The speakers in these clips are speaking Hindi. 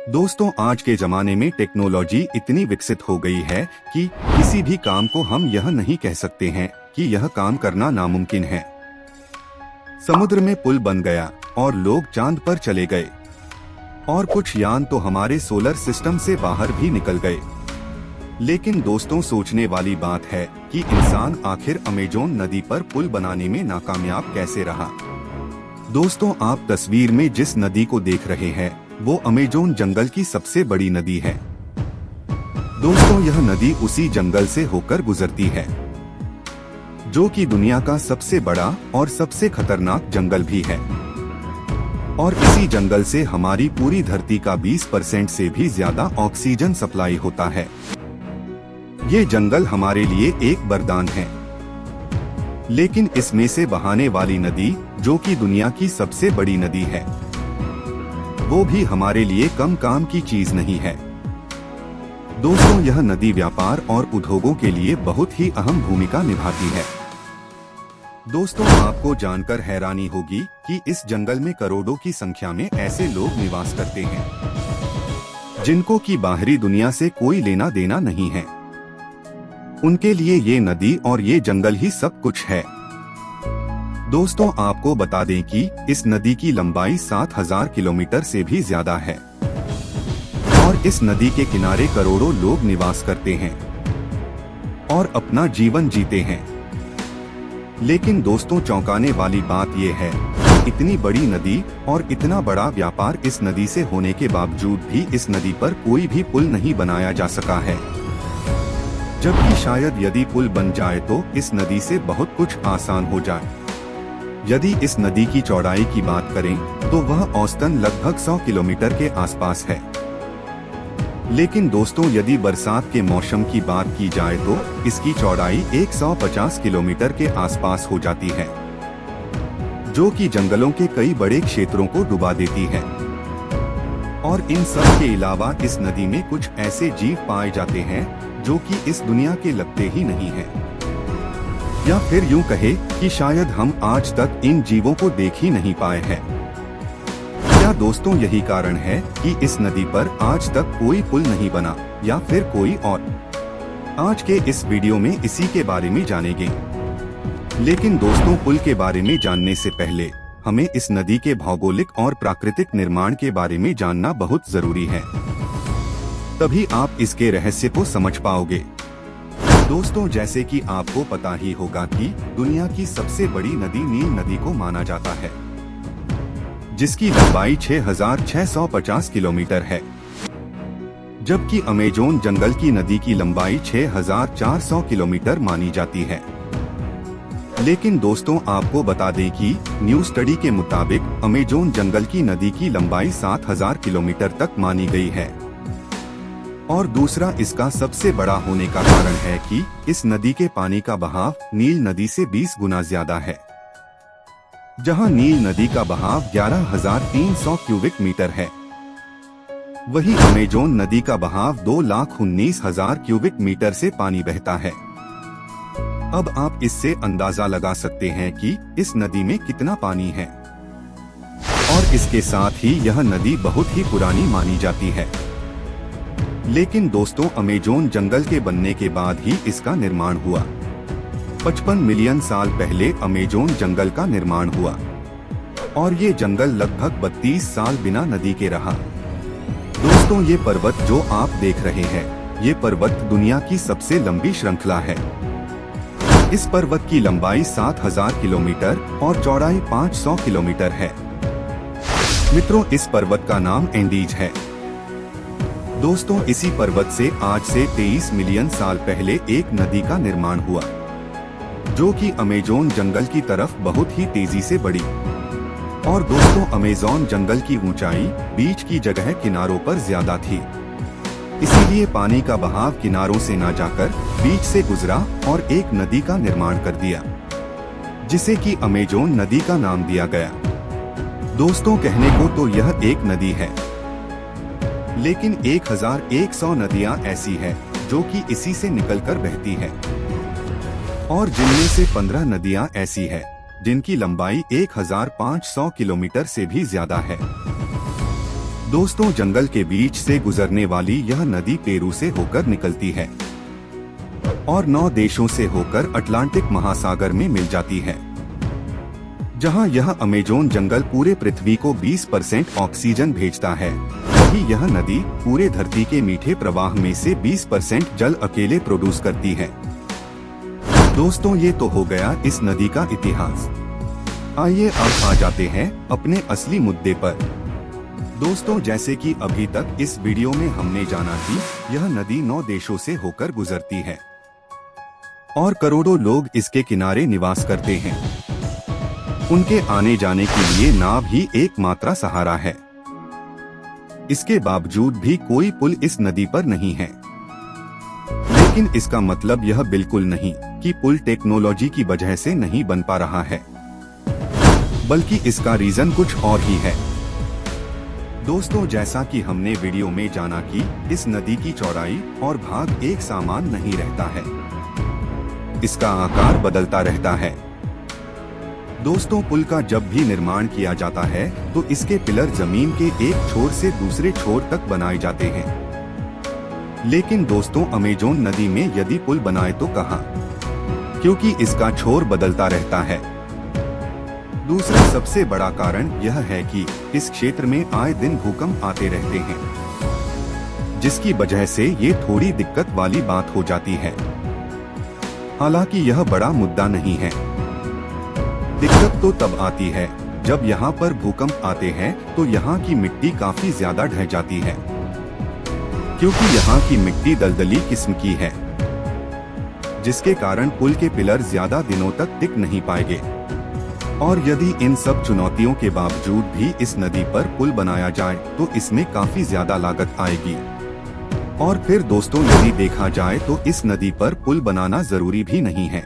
दोस्तों, आज के जमाने में टेक्नोलॉजी इतनी विकसित हो गई है कि किसी भी काम को हम यह नहीं कह सकते हैं कि यह काम करना नामुमकिन है। समुद्र में पुल बन गया और लोग चांद पर चले गए और कुछ यान तो हमारे सोलर सिस्टम से बाहर भी निकल गए। लेकिन दोस्तों, सोचने वाली बात है कि इंसान आखिर अमेज़न नदी पर पुल बनाने में नाकामयाब कैसे रहा। दोस्तों, आप तस्वीर में जिस नदी को देख रहे हैं वो अमेज़न जंगल की सबसे बड़ी नदी है। दोस्तों, यह नदी उसी जंगल से होकर गुजरती है जो कि दुनिया का सबसे बड़ा और सबसे खतरनाक जंगल भी है। और इसी जंगल से हमारी पूरी धरती का 20% से भी ज्यादा ऑक्सीजन सप्लाई होता है। ये जंगल हमारे लिए एक वरदान है। लेकिन इसमें से बहाने वाली नदी, जो कि दुनिया की सबसे बड़ी नदी है, वो भी हमारे लिए कम काम की चीज नहीं है। दोस्तों, यह नदी व्यापार और उद्योगों के लिए बहुत ही अहम भूमिका निभाती है। दोस्तों, आपको जानकर हैरानी होगी कि इस जंगल में करोड़ों की संख्या में ऐसे लोग निवास करते हैं जिनको की बाहरी दुनिया से कोई लेना देना नहीं है। उनके लिए ये नदी और ये जंगल ही सब कुछ है। दोस्तों, आपको बता दें कि इस नदी की लंबाई 7000 किलोमीटर से भी ज्यादा है और इस नदी के किनारे करोड़ों लोग निवास करते हैं और अपना जीवन जीते हैं। लेकिन दोस्तों, चौंकाने वाली बात यह है कि इतनी बड़ी नदी और इतना बड़ा व्यापार इस नदी से होने के बावजूद भी इस नदी पर कोई भी पुल नहीं बनाया जा सका है। जबकि शायद यदि पुल बन जाए तो इस नदी से बहुत कुछ आसान हो जाए। यदि इस नदी की चौड़ाई की बात करें तो वह औसतन लगभग 100 किलोमीटर के आसपास है। लेकिन दोस्तों, यदि बरसात के मौसम की बात की जाए तो इसकी चौड़ाई 150 किलोमीटर के आसपास हो जाती है, जो कि जंगलों के कई बड़े क्षेत्रों को डुबा देती है। और इन सब के अलावा इस नदी में कुछ ऐसे जीव पाए जाते हैं जो कि इस दुनिया के लगते ही नहीं है, या फिर यूं कहे कि शायद हम आज तक इन जीवों को देख ही नहीं पाए हैं। क्या दोस्तों, यही कारण है कि इस नदी पर आज तक कोई पुल नहीं बना या फिर कोई और? आज के इस वीडियो में इसी के बारे में जानेंगे। लेकिन दोस्तों, पुल के बारे में जानने से पहले हमें इस नदी के भौगोलिक और प्राकृतिक निर्माण के बारे में जानना बहुत जरूरी है। तभी आप इसके रहस्य को समझ पाओगे। दोस्तों, जैसे कि आपको पता ही होगा कि दुनिया की सबसे बड़ी नदी नील नदी को माना जाता है, जिसकी लंबाई 6650 किलोमीटर है। जबकि अमेज़न जंगल की नदी की लंबाई 6400 किलोमीटर मानी जाती है। लेकिन दोस्तों, आपको बता दें कि न्यू स्टडी के मुताबिक अमेज़न जंगल की नदी की लंबाई 7000 किलोमीटर तक मानी गई है। और दूसरा, इसका सबसे बड़ा होने का कारण है कि इस नदी के पानी का बहाव नील नदी से 20 गुना ज्यादा है। जहां नील नदी का बहाव 11300 क्यूबिक मीटर है, वहीं अमेज़न नदी का बहाव 2,19,000 क्यूबिक मीटर से पानी बहता है। अब आप इससे अंदाजा लगा सकते हैं कि इस नदी में कितना पानी है। और इसके साथ ही यह नदी बहुत ही पुरानी मानी जाती है। लेकिन दोस्तों, अमेज़न जंगल के बनने के बाद ही इसका निर्माण हुआ। 55 मिलियन साल पहले अमेज़न जंगल का निर्माण हुआ और ये जंगल लगभग 32 साल बिना नदी के रहा। दोस्तों, ये पर्वत जो आप देख रहे हैं, ये पर्वत दुनिया की सबसे लंबी श्रृंखला है। इस पर्वत की लंबाई 7000 किलोमीटर और चौड़ाई 500 किलोमीटर है। मित्रों, इस पर्वत का नाम एंडीज है। दोस्तों, इसी पर्वत से आज से 23 मिलियन साल पहले एक नदी का निर्माण हुआ, जो कि अमेज़न जंगल की तरफ बहुत ही तेजी से बढ़ी। और दोस्तों, अमेज़न जंगल की ऊंचाई बीच की जगह किनारों पर ज्यादा थी, इसीलिए पानी का बहाव किनारों से न जाकर बीच से गुजरा और एक नदी का निर्माण कर दिया, जिसे कि अमेज़न नदी का नाम दिया गया। दोस्तों, कहने को तो यह एक नदी है, लेकिन 1100 नदियां ऐसी है जो कि इसी से निकलकर बहती है, और जिनमें से 15 नदियां ऐसी है जिनकी लंबाई 1500 किलोमीटर से भी ज्यादा है। दोस्तों, जंगल के बीच से गुजरने वाली यह नदी पेरू से होकर निकलती है और 9 देशों से होकर अटलांटिक महासागर में मिल जाती है, जहां यह अमेज़न जंगल पूरे पृथ्वी को 20% ऑक्सीजन भेजता है। वही यह नदी पूरे धरती के मीठे प्रवाह में से 20% जल अकेले प्रोड्यूस करती है। दोस्तों, ये तो हो गया इस नदी का इतिहास। आइए अब आ जाते हैं अपने असली मुद्दे पर। दोस्तों, जैसे कि अभी तक इस वीडियो में हमने जाना कि यह नदी 9 देशों से होकर गुजरती है और करोड़ों लोग इसके किनारे निवास करते हैं। उनके आने जाने के लिए नाव ही एकमात्र सहारा है। इसके बावजूद भी कोई पुल इस नदी पर नहीं है। लेकिन इसका मतलब यह बिल्कुल नहीं कि पुल टेक्नोलॉजी की वजह से नहीं बन पा रहा है, बल्कि इसका रीजन कुछ और ही है। दोस्तों, जैसा कि हमने वीडियो में जाना कि इस नदी की चौड़ाई और भाग एक समान नहीं रहता है, इसका आकार बदलता रहता है। दोस्तों, पुल का जब भी निर्माण किया जाता है तो इसके पिलर जमीन के एक छोर से दूसरे छोर तक बनाए जाते हैं। लेकिन दोस्तों, अमेज़न नदी में यदि पुल बनाए तो कहाँ, क्योंकि इसका छोर बदलता रहता है। दूसरा सबसे बड़ा कारण यह है कि इस क्षेत्र में आए दिन भूकंप आते रहते हैं, जिसकी वजह से ये थोड़ी दिक्कत वाली बात हो जाती है। हालांकि यह बड़ा मुद्दा नहीं है। दिक्कत तो तब आती है जब यहाँ पर भूकंप आते हैं तो यहाँ की मिट्टी काफी ज्यादा ढह जाती है, क्योंकि यहाँ की मिट्टी दलदली किस्म की है, जिसके कारण पुल के पिलर ज्यादा दिनों तक टिक नहीं पाएंगे। और यदि इन सब चुनौतियों के बावजूद भी इस नदी पर पुल बनाया जाए तो इसमें काफी ज्यादा लागत आएगी। और फिर दोस्तों, यदि देखा जाए तो इस नदी पर पुल बनाना जरूरी भी नहीं है,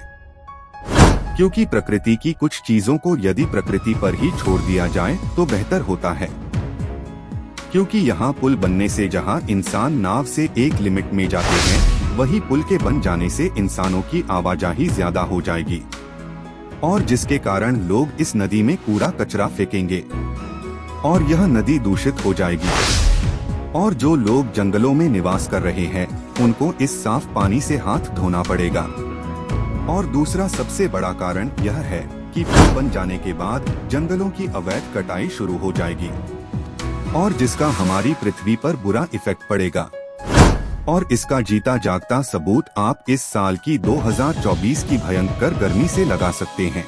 क्योंकि प्रकृति की कुछ चीजों को यदि प्रकृति पर ही छोड़ दिया जाए तो बेहतर होता है। क्योंकि यहाँ पुल बनने से जहाँ इंसान नाव से एक लिमिट में जाते हैं, वही पुल के बन जाने से इंसानों की आवाजाही ज्यादा हो जाएगी और जिसके कारण लोग इस नदी में कूड़ा कचरा फेंकेंगे और यह नदी दूषित हो जाएगी। और जो लोग जंगलों में निवास कर रहे हैं उनको इस साफ पानी से हाथ धोना पड़ेगा। और दूसरा सबसे बड़ा कारण यह है कि पुल बन जाने के बाद जंगलों की अवैध कटाई शुरू हो जाएगी और जिसका हमारी पृथ्वी पर बुरा इफेक्ट पड़ेगा। और इसका जीता जागता सबूत आप इस साल की 2024 की भयंकर गर्मी से लगा सकते हैं,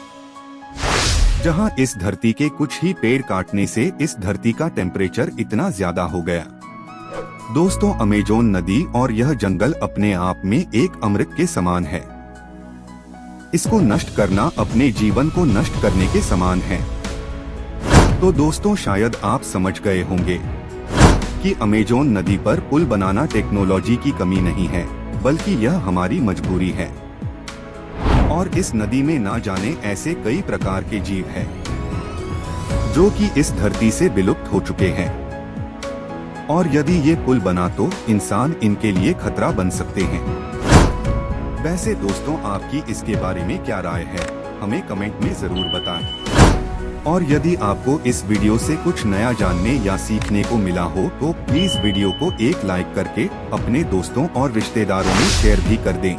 जहां इस धरती के कुछ ही पेड़ काटने से इस धरती का टेम्परेचर इतना ज्यादा हो गया। दोस्तों, अमेज़न नदी और यह जंगल अपने आप में एक अमृत के समान है। इसको नष्ट करना अपने जीवन को नष्ट करने के समान है। तो दोस्तों, शायद आप समझ गए होंगे कि अमेज़न नदी पर पुल बनाना टेक्नोलॉजी की कमी नहीं है, बल्कि यह हमारी मजबूरी है। और इस नदी में ना जाने ऐसे कई प्रकार के जीव हैं, जो कि इस धरती से विलुप्त हो चुके हैं। और यदि ये पुल बना तो इंसान इनके लिए खतरा बन सकते हैं। वैसे दोस्तों, आपकी इसके बारे में क्या राय है, हमें कमेंट में जरूर बताएं। और यदि आपको इस वीडियो से कुछ नया जानने या सीखने को मिला हो तो प्लीज वीडियो को एक लाइक करके अपने दोस्तों और रिश्तेदारों में शेयर भी कर दें।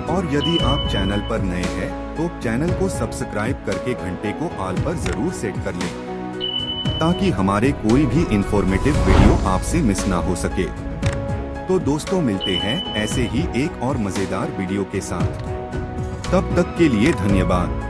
और यदि आप चैनल पर नए हैं तो चैनल को सब्सक्राइब करके घंटे को ऑल पर जरूर सेट कर लें, ताकि हमारे कोई भी इंफॉर्मेटिव वीडियो आपसे मिस ना हो सके। तो दोस्तों, मिलते हैं ऐसे ही एक और मजेदार वीडियो के साथ। तब तक के लिए धन्यवाद।